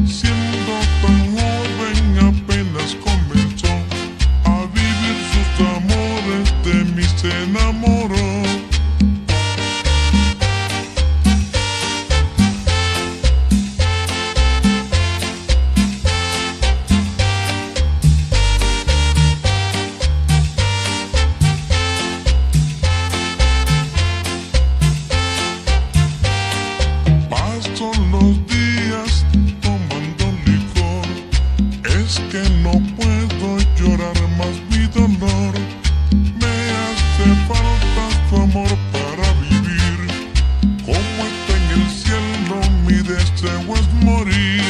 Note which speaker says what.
Speaker 1: Siendo tan joven apenas comenzó a vivir sus amores, de mí se enamoró. Paso los días tomando licor, es que no puedo llorar más mi dolor. Me hace falta tu amor para vivir, como está en el cielo mi deseo es morir.